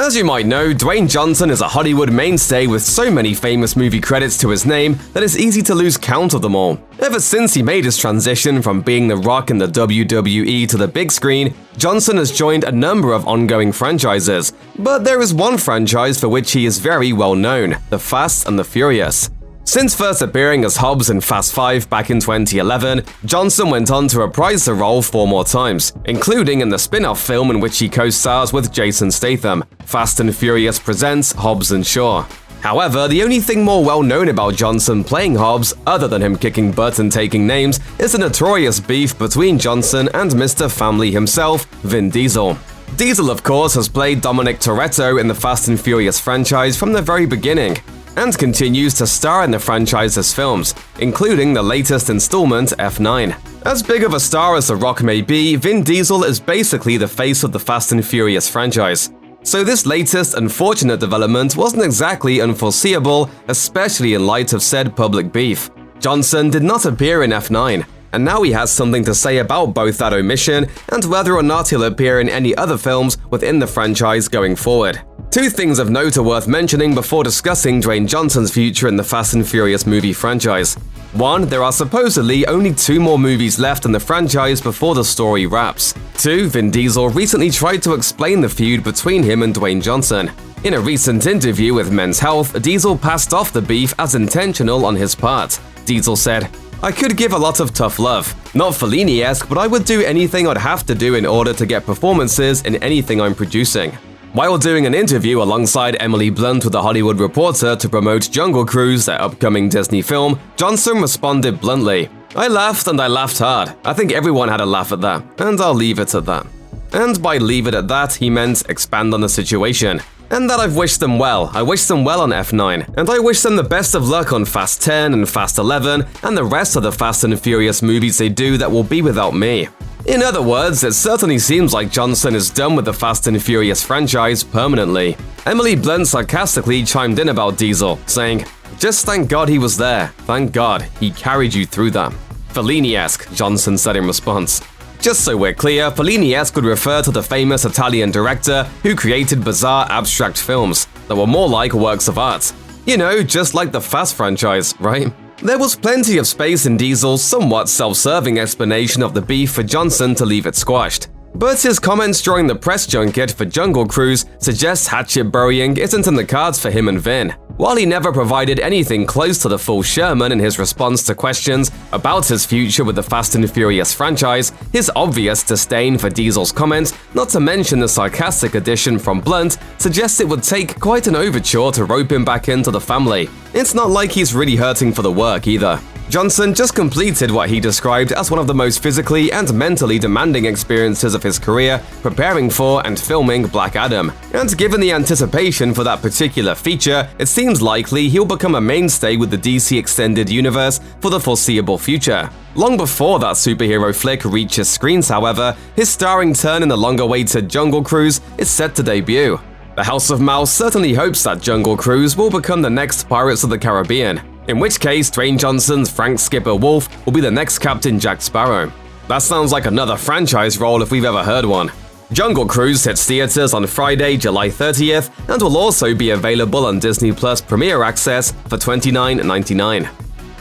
As you might know, Dwayne Johnson is a Hollywood mainstay with so many famous movie credits to his name that it's easy to lose count of them all. Ever since he made his transition from being The Rock in the WWE to the big screen, Johnson has joined a number of ongoing franchises. But there is one franchise for which he is very well known, The Fast and the Furious. Since first appearing as Hobbs in Fast 5 back in 2011, Johnson went on to reprise the role 4 more times, including in the spin-off film in which he co-stars with Jason Statham, Fast and Furious Presents Hobbs and Shaw. However, the only thing more well-known about Johnson playing Hobbs, other than him kicking butt and taking names, is the notorious beef between Johnson and Mr. Family himself, Vin Diesel. Diesel, of course, has played Dominic Toretto in the Fast and Furious franchise from the very beginning, and continues to star in the franchise's films, including the latest installment, F9. As big of a star as The Rock may be, Vin Diesel is basically the face of the Fast and Furious franchise. So this latest unfortunate development wasn't exactly unforeseeable, especially in light of said public beef. Johnson did not appear in F9, and now he has something to say about both that omission and whether or not he'll appear in any other films within the franchise going forward. 2 things of note are worth mentioning before discussing Dwayne Johnson's future in the Fast and Furious movie franchise. 1. There are supposedly only 2 more movies left in the franchise before the story wraps. 2. Vin Diesel recently tried to explain the feud between him and Dwayne Johnson. In a recent interview with Men's Health, Diesel passed off the beef as intentional on his part. Diesel said, "I could give a lot of tough love. Not Fellini-esque, but I would do anything I'd have to do in order to get performances in anything I'm producing." While doing an interview alongside Emily Blunt with The Hollywood Reporter to promote Jungle Cruise, their upcoming Disney film, Johnson responded bluntly, "I laughed and I laughed hard. I think everyone had a laugh at that, and I'll leave it at that." And by leave it at that, he meant expand on the situation. And that I've wished them well. I wish them well on F9, and I wish them the best of luck on Fast 10 and Fast 11 and the rest of the Fast and Furious movies they do that will be without me. In other words, it certainly seems like Johnson is done with the Fast and Furious franchise permanently. Emily Blunt sarcastically chimed in about Diesel, saying, "Just thank God he was there. Thank God he carried you through that." Fellini-esque, Johnson said in response. Just so we're clear, Fellini-esque would refer to the famous Italian director who created bizarre abstract films that were more like works of art. You know, just like the Fast franchise, right? There was plenty of space in Diesel's somewhat self-serving explanation of the beef for Johnson to leave it squashed. But his comments during the press junket for Jungle Cruise suggests hatchet burying isn't in the cards for him and Vin. While he never provided anything close to the full Sherman in his response to questions about his future with the Fast and Furious franchise, his obvious disdain for Diesel's comments, not to mention the sarcastic addition from Blunt, suggests it would take quite an overture to rope him back into the family. It's not like he's really hurting for the work either. Johnson just completed what he described as one of the most physically and mentally demanding experiences of his career, preparing for and filming Black Adam. And given the anticipation for that particular feature, it seems likely he'll become a mainstay with the DC Extended Universe for the foreseeable future. Long before that superhero flick reaches screens, however, his starring turn in the long-awaited Jungle Cruise is set to debut. The House of Mouse certainly hopes that Jungle Cruise will become the next Pirates of the Caribbean, in which case Dwayne Johnson's Frank Skipper Wolf will be the next Captain Jack Sparrow. That sounds like another franchise role if we've ever heard one. Jungle Cruise hits theaters on Friday, July 30th, and will also be available on Disney Plus Premier Access for $29.99.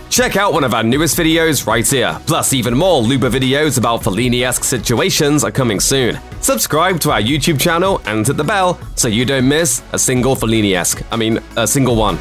Check out one of our newest videos right here, plus even more Luba videos about Fellini-esque situations are coming soon. Subscribe to our YouTube channel and hit the bell so you don't miss a single Fellini-esque, a single one.